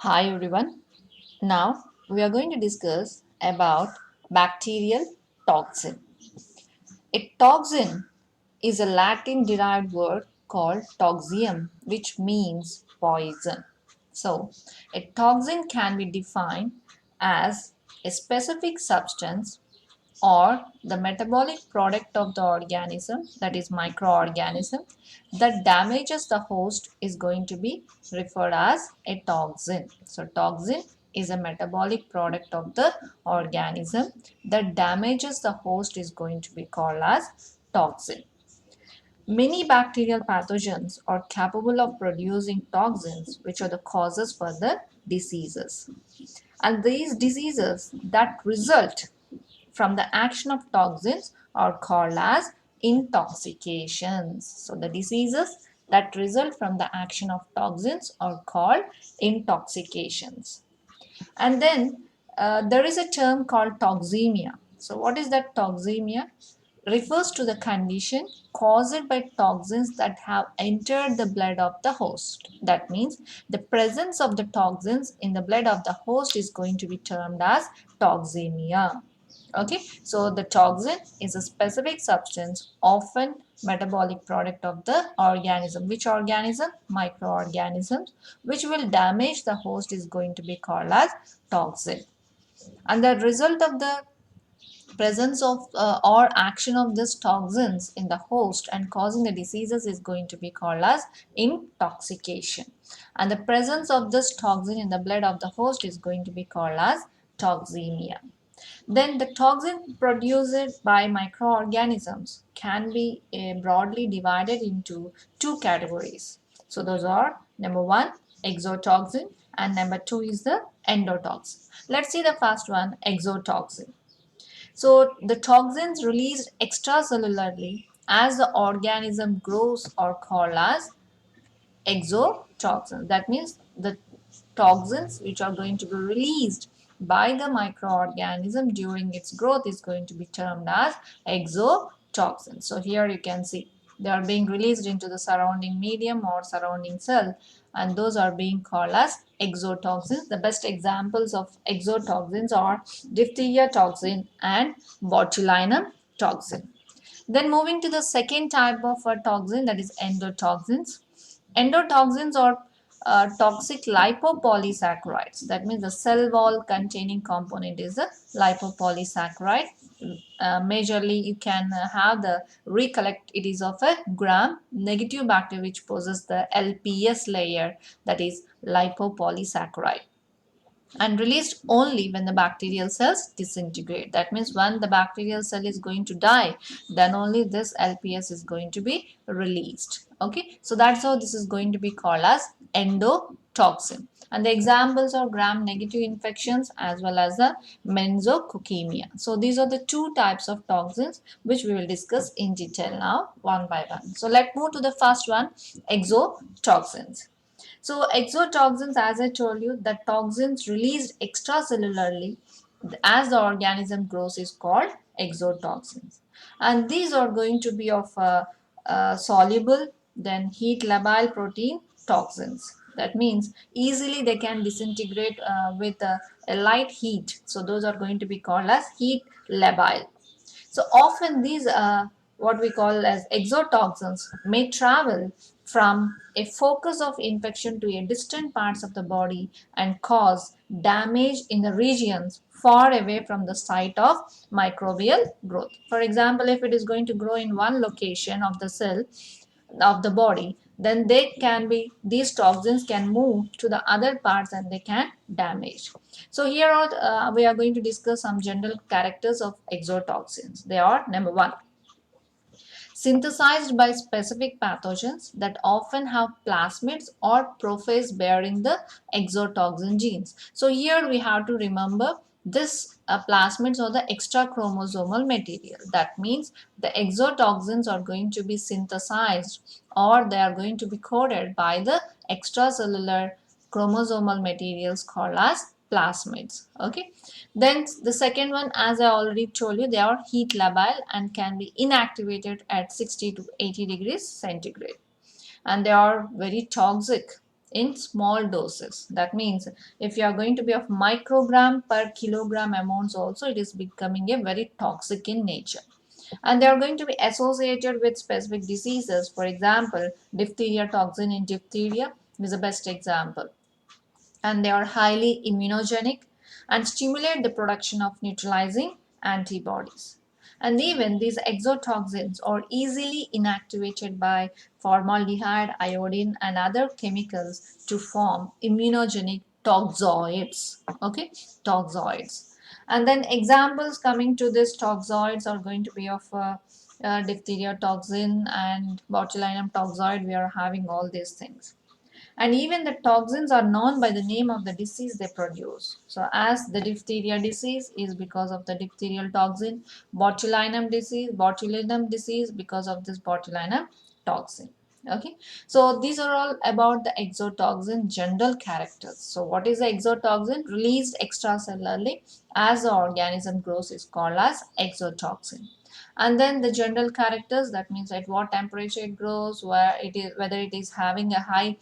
Hi everyone. Now we are going to discuss about bacterial toxin. A toxin is a Latin derived word called toxium, which means poison. So, a toxin can be defined as a specific substance or the metabolic product of the organism, that is microorganism, that damages the host is going to be referred as a toxin. So toxin is a metabolic product of the organism that damages the host is going to be called as toxin. Many bacterial pathogens are capable of producing toxins, which are the causes for the diseases. And these diseases that result from the action of toxins are called as intoxications. So the diseases that result from the action of toxins are called intoxications. And then there is a term called toxemia. So what is that toxemia? Refers to the condition caused by toxins that have entered the blood of the host. That means the presence of the toxins in the blood of the host is going to be termed as toxemia. Okay, so the toxin is a specific substance, often metabolic product of the organism. Which organism? Microorganisms, which will damage the host is going to be called as toxin. And the result of the presence of or action of these toxins in the host and causing the diseases is going to be called as intoxication. And the presence of this toxin in the blood of the host is going to be called as toxemia. Then the toxin produced by microorganisms can be broadly divided into two categories. So those are number one, exotoxin, and number two is the endotoxin. Let's see the first one, exotoxin. So the toxins released extracellularly as the organism grows are called as exotoxins. That means the toxins which are going to be released by the microorganism during its growth is going to be termed as exotoxins. So here you can see they are being released into the surrounding medium or surrounding cell, and those are being called as exotoxins. The best examples of exotoxins are diphtheria toxin and botulinum toxin. Then moving to the second type of toxin, that is endotoxins. Endotoxins are toxic lipopolysaccharides. That means the cell wall containing component is the lipopolysaccharide. Majorly, you can have the recollect it is of a gram negative bacteria which possesses the LPS layer, that is lipopolysaccharide, and released only when the bacterial cells disintegrate. That means when the bacterial cell is going to die, then only this LPS is going to be released. Okay, so that's how this is going to be called as endotoxin. And the examples are gram negative infections as well as the meningococcemia. So these are the two types of toxins which we will discuss in detail now one by one. So let's move to the first one, exotoxins. So exotoxins, as I told you, the toxins released extracellularly as the organism grows is called exotoxins. And these are going to be of soluble, then heat labile protein toxins. That means easily they can disintegrate with a light heat. So those are going to be called as heat labile. So often these what we call as exotoxins may travel from a focus of infection to a distant parts of the body and cause damage in the regions far away from the site of microbial growth. For example, if it is going to grow in one location of the cell of the body, then they can be these toxins can move to the other parts and they can damage. So here are we are going to discuss some general characters of exotoxins. They are number one, synthesized by specific pathogens that often have plasmids or prophase bearing the exotoxin genes. So here we have to remember this plasmids or the extra chromosomal material. That means the exotoxins are going to be synthesized or they are going to be coded by the extracellular chromosomal materials called as plasmids. Okay, then the second one, as I already told you, they are heat labile and can be inactivated at 60 to 80 degrees centigrade, and they are very toxic. in small doses. That means if you are going to be of microgram per kilogram amounts also, it is becoming a very toxic in nature. And they are going to be associated with specific diseases. For example, diphtheria toxin in diphtheria is the best example, and they are highly immunogenic and stimulate the production of neutralizing antibodies. And even these exotoxins are easily inactivated by formaldehyde, iodine, and other chemicals to form immunogenic toxoids. Okay, toxoids. And then examples coming to this toxoids are going to be of diphtheria toxin and botulinum toxoid. We are having all these things, and even the toxins are known by the name of the disease they produce. So as the diphtheria disease is because of the diphtherial toxin, botulinum disease because of this botulinum toxin. Okay, so these are all about the exotoxin general characters. So what is the exotoxin? Released extracellularly as the organism grows is called as exotoxin. And then the general characters, that means at what temperature it grows, where it is, whether it is having a high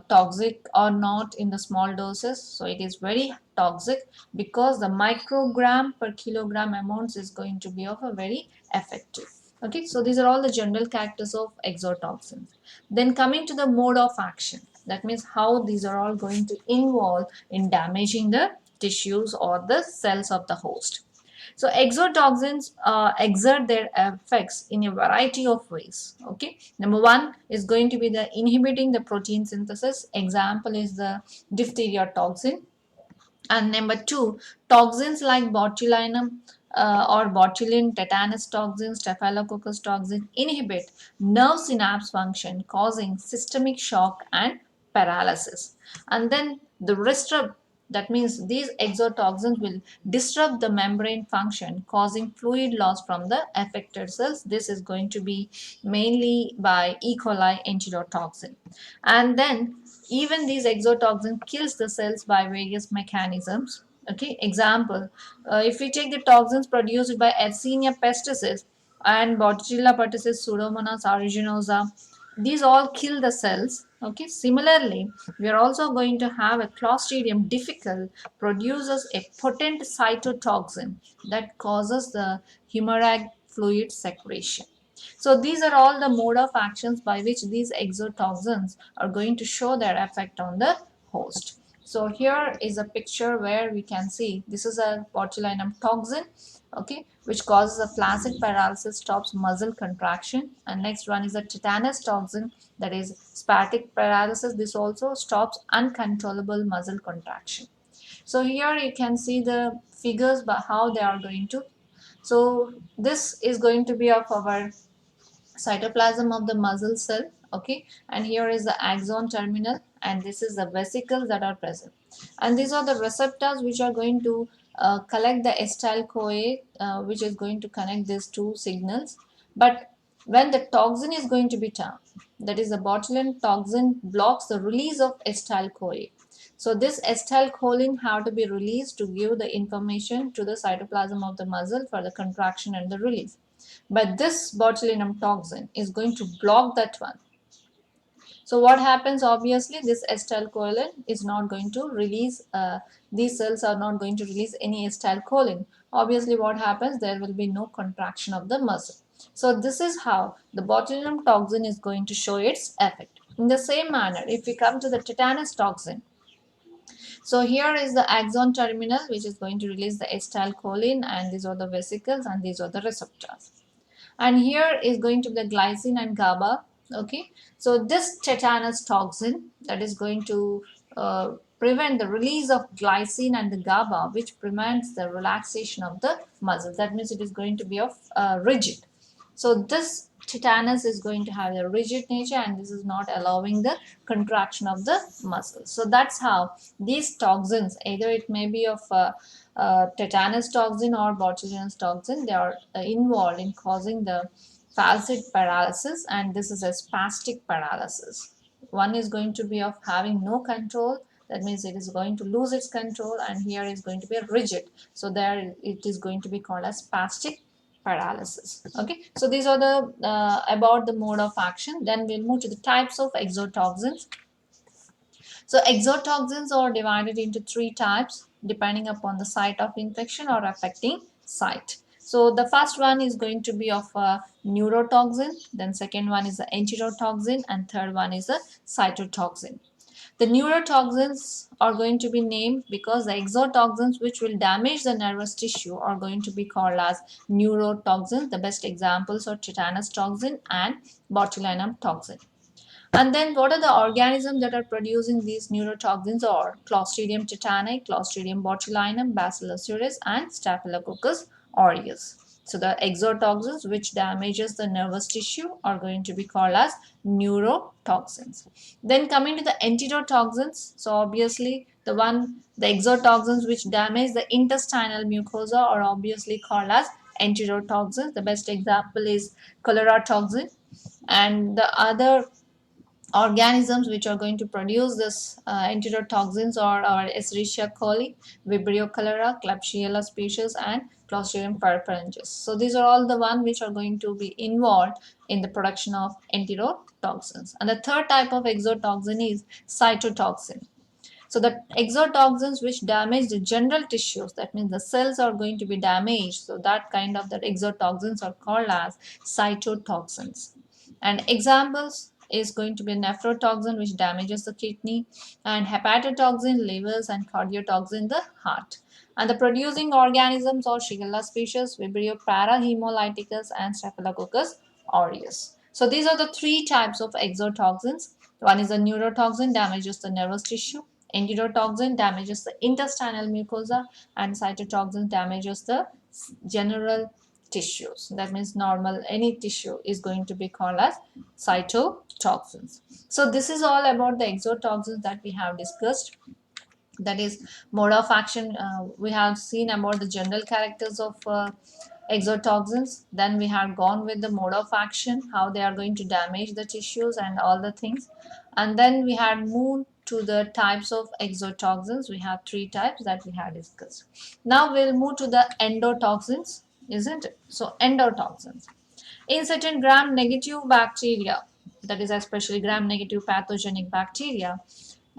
toxic or not in the small doses. So it is very toxic because the microgram per kilogram amounts is going to be of a very effective. Okay, so these are all the general characters of exotoxins. Then coming to the mode of action, that means how these are all going to involve in damaging the tissues or the cells of the host. So exotoxins exert their effects in a variety of ways. Okay, number one is going to be the inhibiting the protein synthesis. Example is the diphtheria toxin. And number two, toxins like botulinum or botulin, tetanus toxin, staphylococcus toxin inhibit nerve synapse function, causing systemic shock and paralysis. And then the disrupt, that means these exotoxins will disrupt the membrane function, causing fluid loss from the affected cells. This is going to be mainly by E. coli enterotoxin. And then even these exotoxin kills the cells by various mechanisms. Okay, example, if we take the toxins produced by Yersinia pestis and Botryella pertussis, Pseudomonas aeruginosa, these all kill the cells. Okay, similarly, we are also going to have a Clostridium difficile produces a potent cytotoxin that causes the hemorrhagic fluid secretion. So these are all the mode of actions by which these exotoxins are going to show their effect on the host. So here is a picture where we can see this is a botulinum toxin, okay, which causes a flaccid paralysis, stops muscle contraction. And next one is a tetanus toxin, that is spastic paralysis. This also stops uncontrollable muscle contraction. So here you can see the figures by how they are going to. So this is going to be of our cytoplasm of the muscle cell. Okay, and here is the axon terminal, and this is the vesicles that are present, and these are the receptors which are going to collect the acetyl CoA, which is going to connect these two signals. But when the toxin is going to be turned, that is the botulinum toxin blocks the release of acetyl CoA. So this acetylcholine have to be released to give the information to the cytoplasm of the muscle for the contraction and the release. But this botulinum toxin is going to block that one. So what happens? Obviously, this acetylcholine is not going to release. These cells are not going to release any acetylcholine. Obviously, what happens? There will be no contraction of the muscle. So this is how the botulinum toxin is going to show its effect. In the same manner, if we come to the tetanus toxin, so here is the axon terminal which is going to release the acetylcholine, and these are the vesicles and these are the receptors. And here is going to be the glycine and GABA. Okay, so this tetanus toxin that is going to prevent the release of glycine and the GABA, which prevents the relaxation of the muscle. That means it is going to be of rigid. So this tetanus is going to have a rigid nature, and this is not allowing the contraction of the muscles. So that's how these toxins, either it may be of tetanus toxin or botulinum toxin, they are involved in causing the flaccid paralysis, and this is a spastic paralysis. One is going to be of having no control, that means it is going to lose its control, and here is going to be a rigid, so there it is going to be called as spastic paralysis. Okay, so these are the about the mode of action. Then we'll move to the types of exotoxins. So exotoxins are divided into three types depending upon the site of infection or affecting site. So the first one is going to be of a neurotoxin, then second one is the enterotoxin, and third one is a cytotoxin. The neurotoxins are going to be named because the exotoxins which will damage the nervous tissue are going to be called as neurotoxins. The best examples are tetanus toxin and botulinum toxin. And then what are the organisms that are producing these neurotoxins are Clostridium tetani, Clostridium botulinum, Bacillus cereus and Staphylococcus aureus. So the exotoxins which damages the nervous tissue are going to be called as neurotoxins. Then coming to the enterotoxins, so obviously the exotoxins which damage the intestinal mucosa are obviously called as enterotoxins. The best example is cholera toxin, and the other organisms which are going to produce this enterotoxins are our Escherichia coli, Vibrio cholera, Klebsiella species, and Clostridium perfringens. So these are all the ones which are going to be involved in the production of enterotoxins. And the third type of exotoxin is cytotoxin. So the exotoxins which damage the general tissues, that means the cells are going to be damaged. So that kind of the exotoxins are called as cytotoxins. And examples is going to be nephrotoxin which damages the kidney, and hepatotoxin, livers, and cardiotoxin, the heart. And the producing organisms are Shigella species, Vibrio parahemolyticus, and Staphylococcus aureus. So these are the three types of exotoxins. One is a neurotoxin, damages the nervous tissue. Enterotoxin damages the intestinal mucosa, and cytotoxin damages the general tissues. That means normal any tissue is going to be called as cytotoxins. So this is all about the exotoxins that we have discussed. That is mode of action. We have seen about the general characters of exotoxins. Then we have gone with the mode of action, how they are going to damage the tissues and all the things. And then we had moved to the types of exotoxins. We have three types that we have discussed. Now we'll move to the endotoxins, isn't it? So endotoxins. In certain gram-negative bacteria, that is especially gram-negative pathogenic bacteria,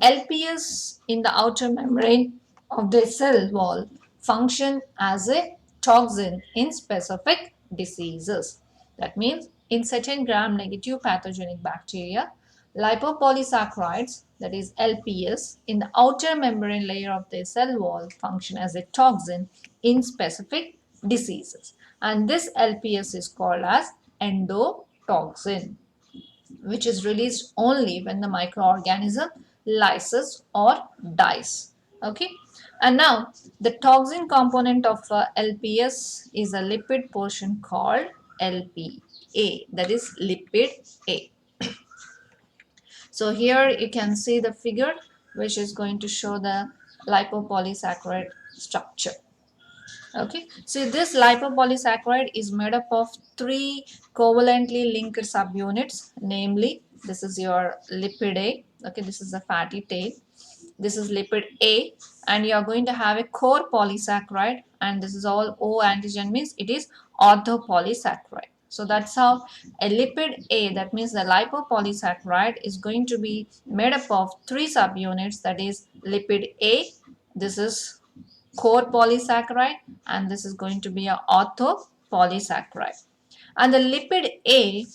LPS in the outer membrane of the cell wall function as a toxin in specific diseases. That means in certain gram-negative pathogenic bacteria, lipopolysaccharides, that is LPS, in the outer membrane layer of the cell wall function as a toxin in specific diseases. And this LPS is called as endotoxin, which is released only when the microorganism lyses or dies. Okay. And now the toxin component of LPS is a lipid portion called LPA, that is lipid A. So here you can see the figure which is going to show the lipopolysaccharide structure. Okay, so this lipopolysaccharide is made up of three covalently linked subunits, namely this is your lipid A. Okay, this is the fatty tail. This is lipid A, and you are going to have a core polysaccharide, and this is all O antigen, means it is orthopolysaccharide. So that's how a lipid A, that means the lipopolysaccharide, is going to be made up of three subunits, that is lipid A, this is core polysaccharide, and this is going to be a orthopolysaccharide. And the lipid A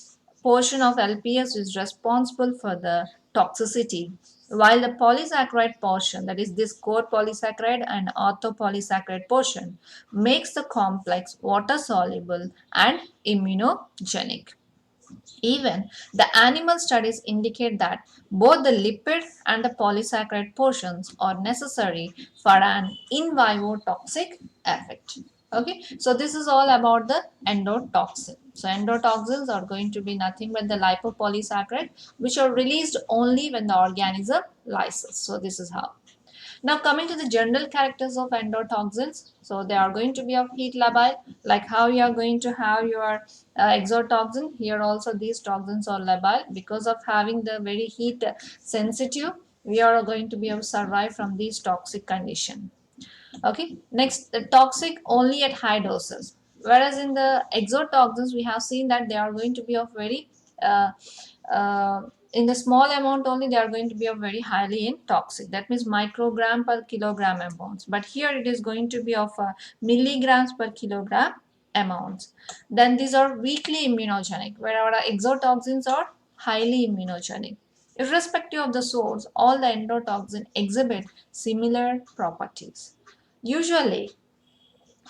portion of LPS is responsible for the toxicity, while the polysaccharide portion, that is this core polysaccharide and orthopolysaccharide portion, makes the complex water soluble and immunogenic. Even the animal studies indicate that both the lipid and the polysaccharide portions are necessary for an in vivo toxic effect. Okay, so this is all about the endotoxin. So endotoxins are going to be nothing but the lipopolysaccharide which are released only when the organism lyses. So this is how. Now coming to the general characters of endotoxins, so they are going to be of heat labile, like how you are going to have your exotoxin. Here also these toxins are labile because of having the very heat sensitive. We are going to be able to survive from these toxic condition. Okay, next the toxic only at high doses. Whereas in the exotoxins we have seen that they are going to be of very uh, uh, in the small amount only they are going to be a very highly in toxic, that means microgram per kilogram amounts, but here it is going to be of milligrams per kilogram amounts. Then these are weakly immunogenic, where our exotoxins are highly immunogenic. Irrespective of the source, all the endotoxin exhibit similar properties. Usually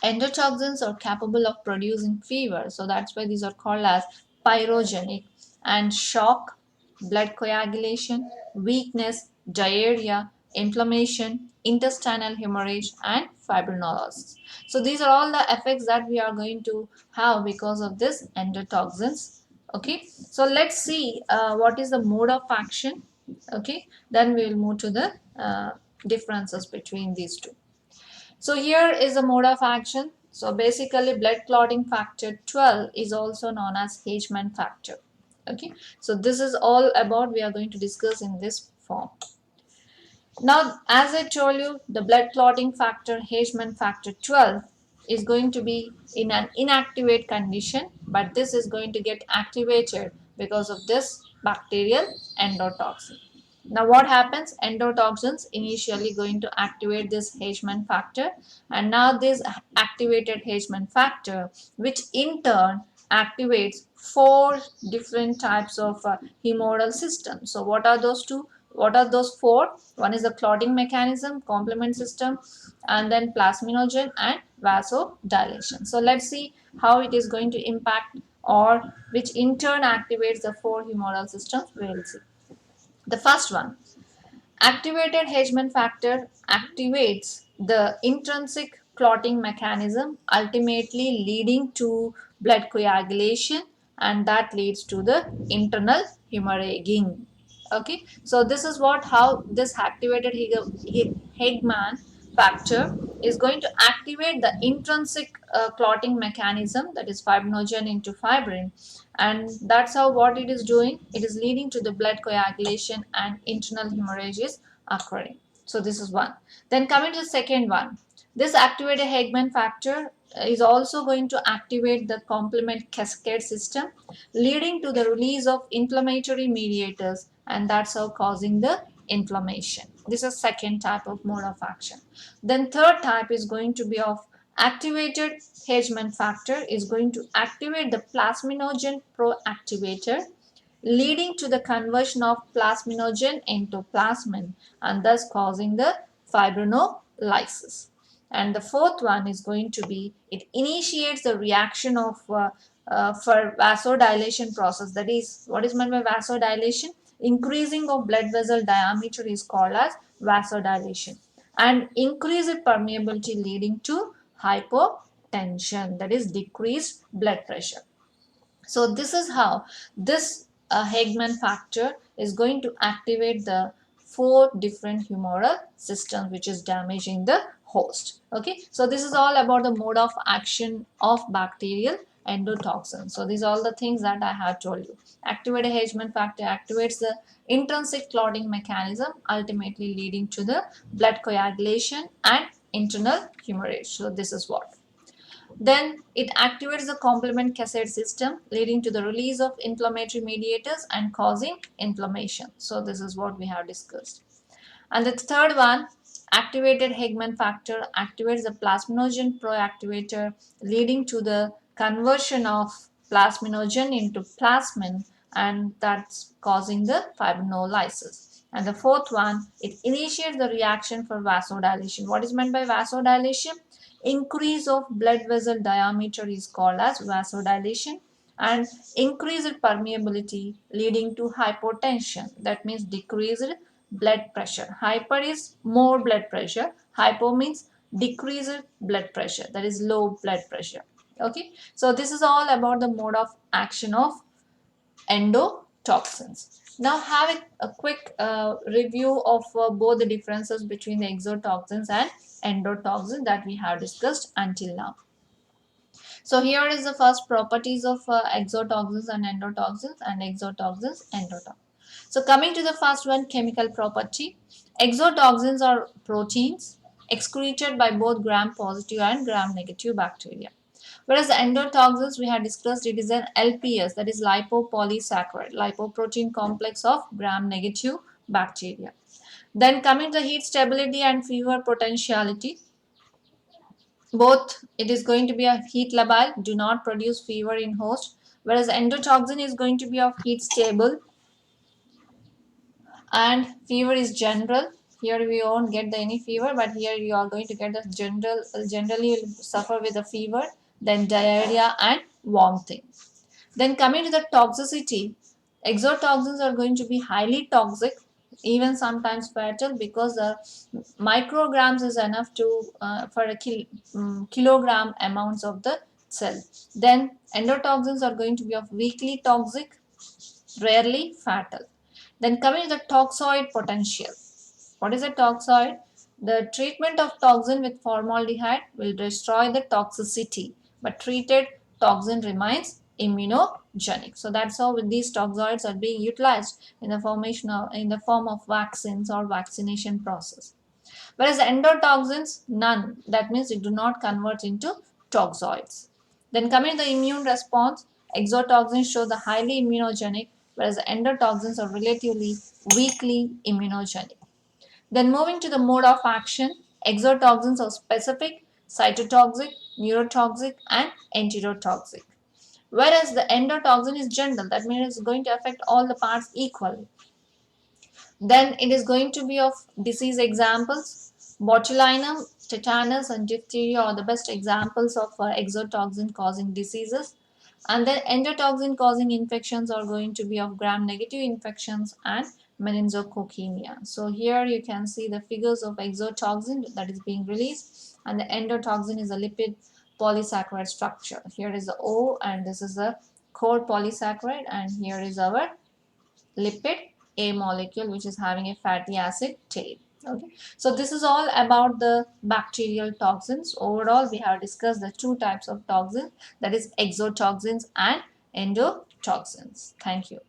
endotoxins are capable of producing fever, so that's why these are called as pyrogenic, and shock, blood coagulation, weakness, diarrhea, inflammation, intestinal hemorrhage, and fibrinolysis. So these are all the effects that we are going to have because of this endotoxins. Okay, so let's see what is the mode of action. Okay, then we will move to the differences between these two. So here is the mode of action. So basically blood clotting factor 12 is also known as Hageman factor. Okay. So this is all about we are going to discuss in this form. Now, as I told you, the blood clotting factor, Hageman factor 12, is going to be in an inactivate condition, but this is going to get activated because of this bacterial endotoxin. Now, what happens? Endotoxins initially going to activate this Hageman factor, and now this activated Hageman factor, which in turn activates four different types of humoral systems. So, what are those two? What are those four? One is the clotting mechanism, complement system, and then plasminogen and vasodilation. So let's see how it is going to impact, or which in turn activates the four humoral systems. We will see. The first one, activated Hageman factor activates the intrinsic clotting mechanism, ultimately leading to blood coagulation, and that leads to the internal hemorrhaging. Okay, so this is what how this activated Hageman factor is going to activate the intrinsic clotting mechanism, that is fibrinogen into fibrin, and that's how what it is doing, it is leading to the blood coagulation and internal hemorrhage is occurring. So this is one. Then coming to the second one, this activated Hageman factor is also going to activate the complement cascade system, leading to the release of inflammatory mediators, and that's how causing the inflammation. This is second type of mode of action. Then third type is going to be of activated Hageman factor is going to activate the plasminogen proactivator, leading to the conversion of plasminogen into plasmin, and thus causing the fibrinolysis. And the fourth one is going to be, it initiates the reaction of for vasodilation process. That is, what is meant by vasodilation? Increasing of blood vessel diameter is called as vasodilation, and increased permeability leading to hypotension, that is decreased blood pressure. So this is how this Hageman factor is going to activate the four different humoral systems which is damaging the host. Okay, so this is all about the mode of action of bacterial endotoxin. So these are all the things that I have told you. Activated Hageman factor activates the intrinsic clotting mechanism, ultimately leading to the blood coagulation and internal hemorrhage. So this is what. Then it activates the complement cascade system, leading to the release of inflammatory mediators and causing inflammation. So this is what we have discussed. And the third one, activated Hageman factor activates the plasminogen proactivator, leading to the conversion of plasminogen into plasmin, and that's causing the fibrinolysis. And the fourth one, it initiates the reaction for vasodilation. What is meant by vasodilation? Increase of blood vessel diameter is called as vasodilation, and increased permeability leading to hypotension, that means decreased blood pressure. Hyper is more blood pressure, hypo means decreased blood pressure, that is low blood pressure. Okay, so this is all about the mode of action of endotoxins. Now have a quick review of both the differences between the exotoxins and endotoxins that we have discussed until now. So here is the first properties of exotoxins and exotoxins, endotoxins. So coming to the first one, chemical property. Exotoxins are proteins excreted by both gram positive and gram negative bacteria. Whereas the endotoxins we had discussed, it is an LPS, that is lipopolysaccharide, lipoprotein complex of gram-negative bacteria. Then coming to the heat stability and fever potentiality, both it is going to be a heat labile, do not produce fever in host, whereas endotoxin is going to be of heat stable and fever is general. Here we won't get the any fever, but here you are going to get the generally you'll suffer with a fever, then diarrhea and vomiting. Then coming to the toxicity, exotoxins are going to be highly toxic, even sometimes fatal, because the micrograms is enough to for a kilogram amounts of the cell. Then endotoxins are going to be of weakly toxic, rarely fatal. Then coming to the toxoid potential. What is a toxoid? The treatment of toxin with formaldehyde will destroy the toxicity, but treated toxin remains immunogenic. So that's how these toxoids are being utilized in the formation of in the form of vaccines or vaccination process. Whereas endotoxins, none. That means it do not convert into toxoids. Then coming to the immune response, exotoxins show the highly immunogenic, whereas endotoxins are relatively weakly immunogenic. Then moving to the mode of action, exotoxins are specific, cytotoxic, neurotoxic, and enterotoxic. Whereas the endotoxin is general, that means it's going to affect all the parts equally. Then it is going to be of disease examples. Botulinum, tetanus, and diphtheria are the best examples of exotoxin causing diseases. And then endotoxin causing infections are going to be of gram-negative infections and meningococcemia. So here you can see the figures of exotoxin that is being released, and the endotoxin is a lipid polysaccharide structure. Here is the O, and this is the core polysaccharide, and here is our lipid A molecule, which is having a fatty acid tail. Okay, so this is all about the bacterial toxins. Overall, we have discussed the two types of toxins, that is exotoxins and endotoxins. Thank you.